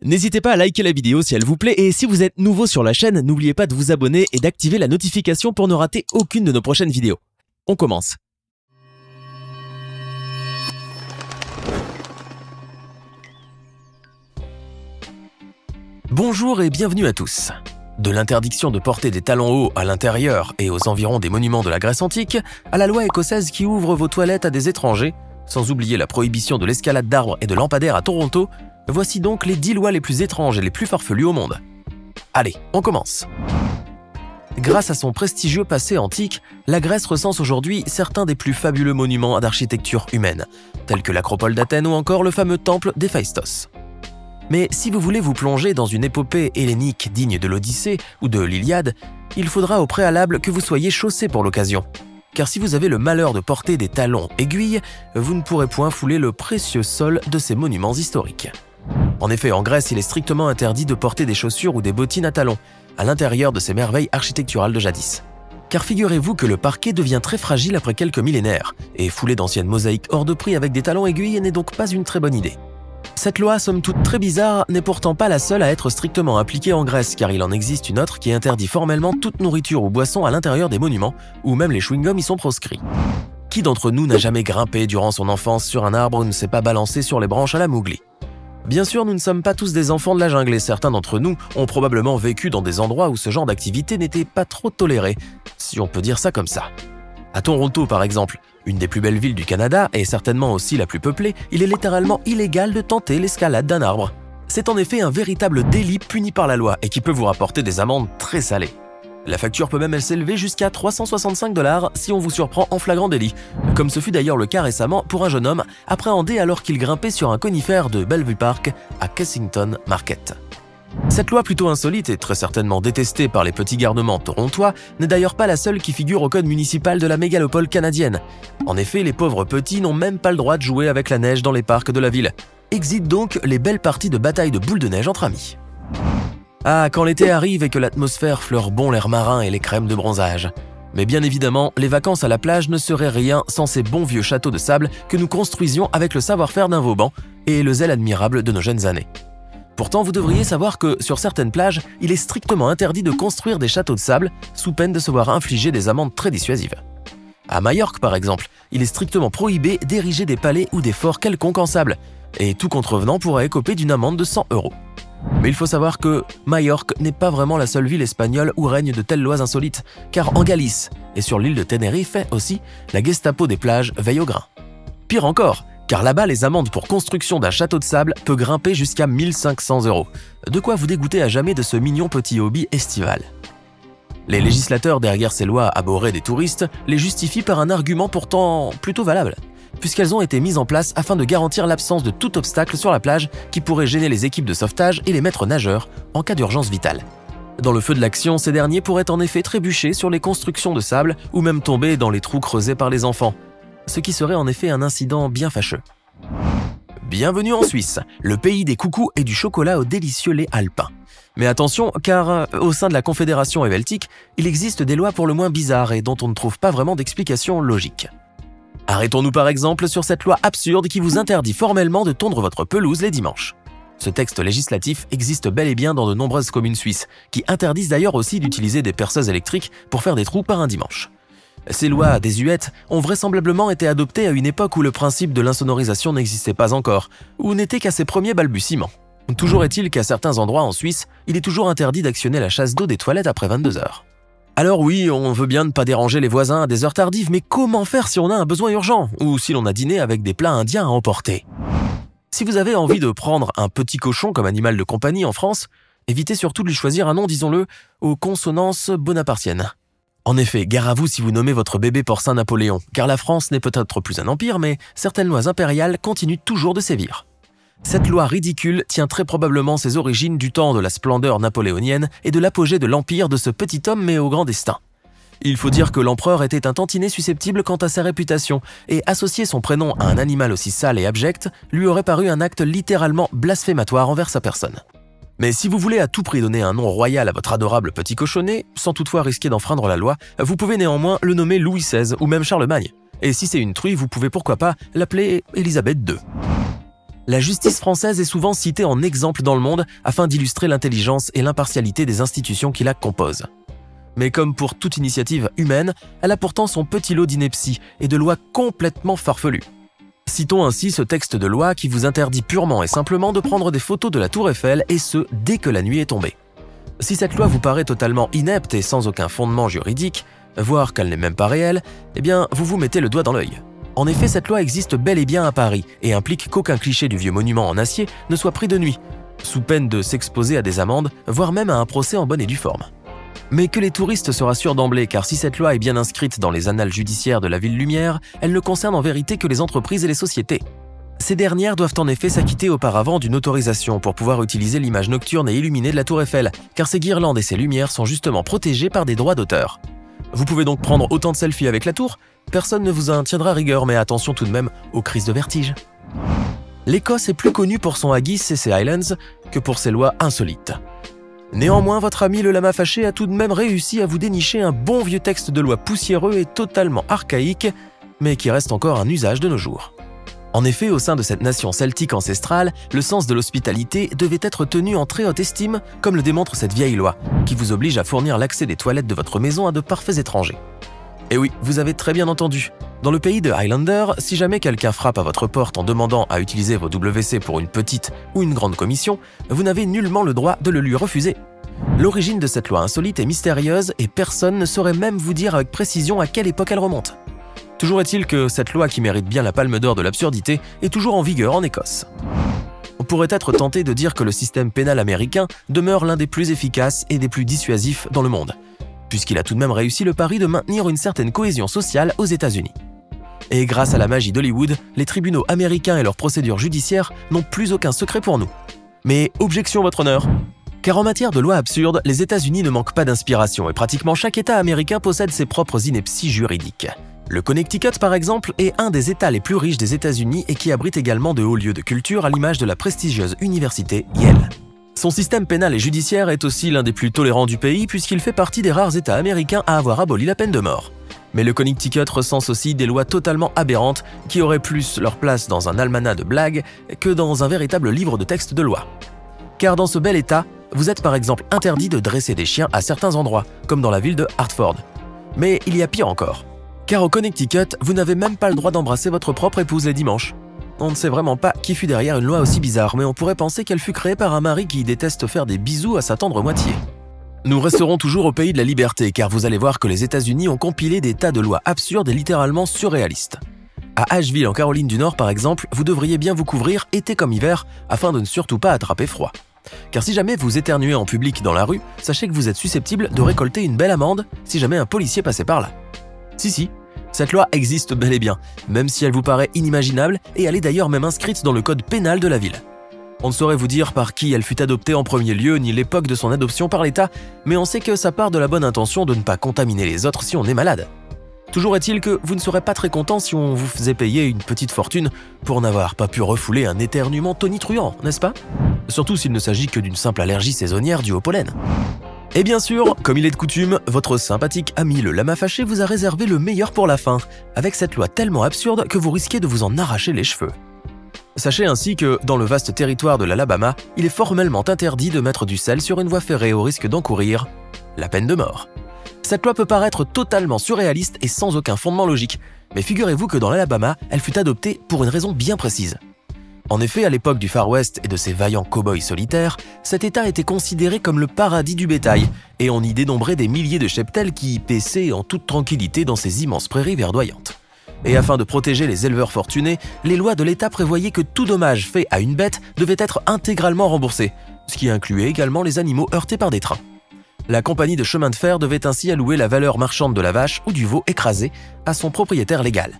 N'hésitez pas à liker la vidéo si elle vous plaît et si vous êtes nouveau sur la chaîne, n'oubliez pas de vous abonner et d'activer la notification pour ne rater aucune de nos prochaines vidéos. On commence. Bonjour et bienvenue à tous. De l'interdiction de porter des talons hauts à l'intérieur et aux environs des monuments de la Grèce antique, à la loi écossaise qui ouvre vos toilettes à des étrangers, sans oublier la prohibition de l'escalade d'arbres et de lampadaires à Toronto, voici donc les 10 lois les plus étranges et les plus farfelues au monde. Allez, on commence. Grâce à son prestigieux passé antique, la Grèce recense aujourd'hui certains des plus fabuleux monuments d'architecture humaine, tels que l'acropole d'Athènes ou encore le fameux temple d'Héphaïstos. Mais si vous voulez vous plonger dans une épopée hellénique digne de l'Odyssée ou de l'Iliade, il faudra au préalable que vous soyez chaussé pour l'occasion. Car si vous avez le malheur de porter des talons aiguilles, vous ne pourrez point fouler le précieux sol de ces monuments historiques. En effet, en Grèce, il est strictement interdit de porter des chaussures ou des bottines à talons, à l'intérieur de ces merveilles architecturales de jadis. Car figurez-vous que le parquet devient très fragile après quelques millénaires, et fouler d'anciennes mosaïques hors de prix avec des talons aiguilles n'est donc pas une très bonne idée. Cette loi, somme toute très bizarre, n'est pourtant pas la seule à être strictement appliquée en Grèce, car il en existe une autre qui interdit formellement toute nourriture ou boisson à l'intérieur des monuments, où même les chewing-gums y sont proscrits. Qui d'entre nous n'a jamais grimpé durant son enfance sur un arbre ou ne s'est pas balancé sur les branches à la Mowgli? Bien sûr, nous ne sommes pas tous des enfants de la jungle et certains d'entre nous ont probablement vécu dans des endroits où ce genre d'activité n'était pas trop toléré, si on peut dire ça comme ça. À Toronto, par exemple, une des plus belles villes du Canada et certainement aussi la plus peuplée, il est littéralement illégal de tenter l'escalade d'un arbre. C'est en effet un véritable délit puni par la loi et qui peut vous rapporter des amendes très salées. La facture peut même s'élever jusqu'à 365 $ si on vous surprend en flagrant délit, comme ce fut d'ailleurs le cas récemment pour un jeune homme appréhendé alors qu'il grimpait sur un conifère de Bellevue Park à Kensington Market. Cette loi plutôt insolite et très certainement détestée par les petits garnements torontois n'est d'ailleurs pas la seule qui figure au code municipal de la mégalopole canadienne. En effet, les pauvres petits n'ont même pas le droit de jouer avec la neige dans les parcs de la ville. Exit donc les belles parties de bataille de boules de neige entre amis. Ah, quand l'été arrive et que l'atmosphère fleure bon l'air marin et les crèmes de bronzage. Mais bien évidemment, les vacances à la plage ne seraient rien sans ces bons vieux châteaux de sable que nous construisions avec le savoir-faire d'un Vauban et le zèle admirable de nos jeunes années. Pourtant, vous devriez savoir que, sur certaines plages, il est strictement interdit de construire des châteaux de sable sous peine de se voir infliger des amendes très dissuasives. À Majorque, par exemple, il est strictement prohibé d'ériger des palais ou des forts quelconques en sable, et tout contrevenant pourrait écoper d'une amende de 100 €. Mais il faut savoir que Majorque n'est pas vraiment la seule ville espagnole où règnent de telles lois insolites, car en Galice et sur l'île de Tenerife aussi, la Gestapo des plages veille au grain. Pire encore, car là-bas, les amendes pour construction d'un château de sable peut grimper jusqu'à 1500 €. De quoi vous dégoûter à jamais de ce mignon petit hobby estival. Les législateurs derrière ces lois abhorrées des touristes les justifient par un argument pourtant plutôt valable, puisqu'elles ont été mises en place afin de garantir l'absence de tout obstacle sur la plage qui pourrait gêner les équipes de sauvetage et les maîtres nageurs en cas d'urgence vitale. Dans le feu de l'action, ces derniers pourraient en effet trébucher sur les constructions de sable ou même tomber dans les trous creusés par les enfants, ce qui serait en effet un incident bien fâcheux. Bienvenue en Suisse, le pays des coucous et du chocolat au délicieux lait alpin. Mais attention, car au sein de la Confédération helvétique, il existe des lois pour le moins bizarres et dont on ne trouve pas vraiment d'explication logique. Arrêtons-nous par exemple sur cette loi absurde qui vous interdit formellement de tondre votre pelouse les dimanches. Ce texte législatif existe bel et bien dans de nombreuses communes suisses, qui interdisent d'ailleurs aussi d'utiliser des perceuses électriques pour faire des trous par un dimanche. Ces lois désuètes ont vraisemblablement été adoptées à une époque où le principe de l'insonorisation n'existait pas encore, ou n'était qu'à ses premiers balbutiements. Toujours est-il qu'à certains endroits en Suisse, il est toujours interdit d'actionner la chasse d'eau des toilettes après 22 h. Alors oui, on veut bien ne pas déranger les voisins à des heures tardives, mais comment faire si on a un besoin urgent, ou si l'on a dîné avec des plats indiens à emporter? Si vous avez envie de prendre un petit cochon comme animal de compagnie en France, évitez surtout de lui choisir un nom, disons-le, aux consonances bonapartiennes. En effet, gare à vous si vous nommez votre bébé porcin Napoléon, car la France n'est peut-être plus un empire, mais certaines lois impériales continuent toujours de sévir. Cette loi ridicule tient très probablement ses origines du temps de la splendeur napoléonienne et de l'apogée de l'empire de ce petit homme mais au grand destin. Il faut dire que l'empereur était un tantinet susceptible quant à sa réputation, et associer son prénom à un animal aussi sale et abject lui aurait paru un acte littéralement blasphématoire envers sa personne. Mais si vous voulez à tout prix donner un nom royal à votre adorable petit cochonnet, sans toutefois risquer d'enfreindre la loi, vous pouvez néanmoins le nommer Louis XVI ou même Charlemagne. Et si c'est une truie, vous pouvez pourquoi pas l'appeler Élisabeth II. La justice française est souvent citée en exemple dans le monde afin d'illustrer l'intelligence et l'impartialité des institutions qui la composent. Mais comme pour toute initiative humaine, elle a pourtant son petit lot d'inepties et de lois complètement farfelues. Citons ainsi ce texte de loi qui vous interdit purement et simplement de prendre des photos de la Tour Eiffel, et ce, dès que la nuit est tombée. Si cette loi vous paraît totalement inepte et sans aucun fondement juridique, voire qu'elle n'est même pas réelle, eh bien vous vous mettez le doigt dans l'œil. En effet, cette loi existe bel et bien à Paris et implique qu'aucun cliché du vieux monument en acier ne soit pris de nuit, sous peine de s'exposer à des amendes, voire même à un procès en bonne et due forme. Mais que les touristes se rassurent d'emblée, car si cette loi est bien inscrite dans les annales judiciaires de la ville lumière, elle ne concerne en vérité que les entreprises et les sociétés. Ces dernières doivent en effet s'acquitter auparavant d'une autorisation pour pouvoir utiliser l'image nocturne et illuminée de la Tour Eiffel, car ces guirlandes et ces lumières sont justement protégées par des droits d'auteur. Vous pouvez donc prendre autant de selfies avec la tour, personne ne vous en tiendra rigueur, mais attention tout de même aux crises de vertige. L'Écosse est plus connue pour son haggis et ses Highlands que pour ses lois insolites. Néanmoins, votre ami le lama fâché a tout de même réussi à vous dénicher un bon vieux texte de loi poussiéreux et totalement archaïque, mais qui reste encore un usage de nos jours. En effet, au sein de cette nation celtique ancestrale, le sens de l'hospitalité devait être tenu en très haute estime, comme le démontre cette vieille loi, qui vous oblige à fournir l'accès des toilettes de votre maison à de parfaits étrangers. Et oui, vous avez très bien entendu. Dans le pays de Highlander, si jamais quelqu'un frappe à votre porte en demandant à utiliser vos WC pour une petite ou une grande commission, vous n'avez nullement le droit de le lui refuser. L'origine de cette loi insolite est mystérieuse et personne ne saurait même vous dire avec précision à quelle époque elle remonte. Toujours est-il que cette loi qui mérite bien la palme d'or de l'absurdité est toujours en vigueur en Écosse. On pourrait être tenté de dire que le système pénal américain demeure l'un des plus efficaces et des plus dissuasifs dans le monde, puisqu'il a tout de même réussi le pari de maintenir une certaine cohésion sociale aux États-Unis. Et grâce à la magie d'Hollywood, les tribunaux américains et leurs procédures judiciaires n'ont plus aucun secret pour nous. Mais objection votre honneur, car en matière de lois absurdes, les États-Unis ne manquent pas d'inspiration et pratiquement chaque État américain possède ses propres inepties juridiques. Le Connecticut, par exemple, est un des États les plus riches des États-Unis et qui abrite également de hauts lieux de culture à l'image de la prestigieuse université Yale. Son système pénal et judiciaire est aussi l'un des plus tolérants du pays puisqu'il fait partie des rares États américains à avoir aboli la peine de mort. Mais le Connecticut recense aussi des lois totalement aberrantes qui auraient plus leur place dans un almanach de blagues que dans un véritable livre de texte de loi. Car dans ce bel État, vous êtes par exemple interdit de dresser des chiens à certains endroits, comme dans la ville de Hartford. Mais il y a pire encore. Car au Connecticut, vous n'avez même pas le droit d'embrasser votre propre épouse les dimanches. On ne sait vraiment pas qui fut derrière une loi aussi bizarre, mais on pourrait penser qu'elle fut créée par un mari qui déteste faire des bisous à sa tendre moitié. Nous resterons toujours au pays de la liberté, car vous allez voir que les États-Unis ont compilé des tas de lois absurdes et littéralement surréalistes. À Asheville, en Caroline du Nord par exemple, vous devriez bien vous couvrir été comme hiver afin de ne surtout pas attraper froid. Car si jamais vous éternuez en public dans la rue, sachez que vous êtes susceptible de récolter une belle amende si jamais un policier passait par là. Si, cette loi existe bel et bien, même si elle vous paraît inimaginable et elle est d'ailleurs même inscrite dans le code pénal de la ville. On ne saurait vous dire par qui elle fut adoptée en premier lieu ni l'époque de son adoption par l'État, mais on sait que ça part de la bonne intention de ne pas contaminer les autres si on est malade. Toujours est-il que vous ne serez pas très content si on vous faisait payer une petite fortune pour n'avoir pas pu refouler un éternuement tonitruant, n'est-ce pas? Surtout s'il ne s'agit que d'une simple allergie saisonnière due au pollen. Et bien sûr, comme il est de coutume, votre sympathique ami le lama fâché vous a réservé le meilleur pour la fin, avec cette loi tellement absurde que vous risquez de vous en arracher les cheveux. Sachez ainsi que, dans le vaste territoire de l'Alabama, il est formellement interdit de mettre du sel sur une voie ferrée au risque d'encourir la peine de mort. Cette loi peut paraître totalement surréaliste et sans aucun fondement logique, mais figurez-vous que dans l'Alabama, elle fut adoptée pour une raison bien précise. En effet, à l'époque du Far West et de ses vaillants cow-boys solitaires, cet état était considéré comme le paradis du bétail, et on y dénombrait des milliers de cheptels qui y paissaient en toute tranquillité dans ces immenses prairies verdoyantes. Et afin de protéger les éleveurs fortunés, les lois de l'État prévoyaient que tout dommage fait à une bête devait être intégralement remboursé, ce qui incluait également les animaux heurtés par des trains. La compagnie de chemin de fer devait ainsi allouer la valeur marchande de la vache ou du veau écrasé à son propriétaire légal.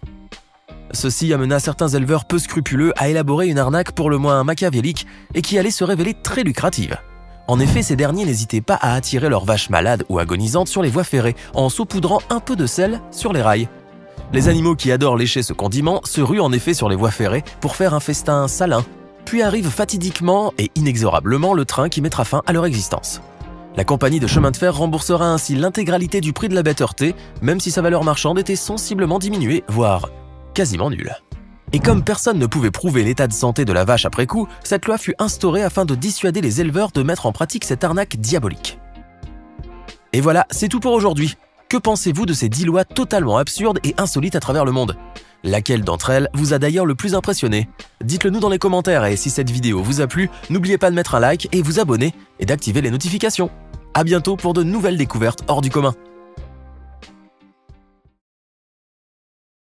Ceci amena certains éleveurs peu scrupuleux à élaborer une arnaque pour le moins machiavélique et qui allait se révéler très lucrative. En effet, ces derniers n'hésitaient pas à attirer leurs vaches malades ou agonisantes sur les voies ferrées en saupoudrant un peu de sel sur les rails. Les animaux qui adorent lécher ce condiment se ruent en effet sur les voies ferrées pour faire un festin salin, puis arrive fatidiquement et inexorablement le train qui mettra fin à leur existence. La compagnie de chemin de fer remboursera ainsi l'intégralité du prix de la bête heurtée, même si sa valeur marchande était sensiblement diminuée, voire quasiment nulle. Et comme personne ne pouvait prouver l'état de santé de la vache après coup, cette loi fut instaurée afin de dissuader les éleveurs de mettre en pratique cette arnaque diabolique. Et voilà, c'est tout pour aujourd'hui. Que pensez-vous de ces 10 lois totalement absurdes et insolites à travers le monde? Laquelle d'entre elles vous a d'ailleurs le plus impressionné? Dites-le nous dans les commentaires et si cette vidéo vous a plu, n'oubliez pas de mettre un like et vous abonner et d'activer les notifications. À bientôt pour de nouvelles découvertes hors du commun.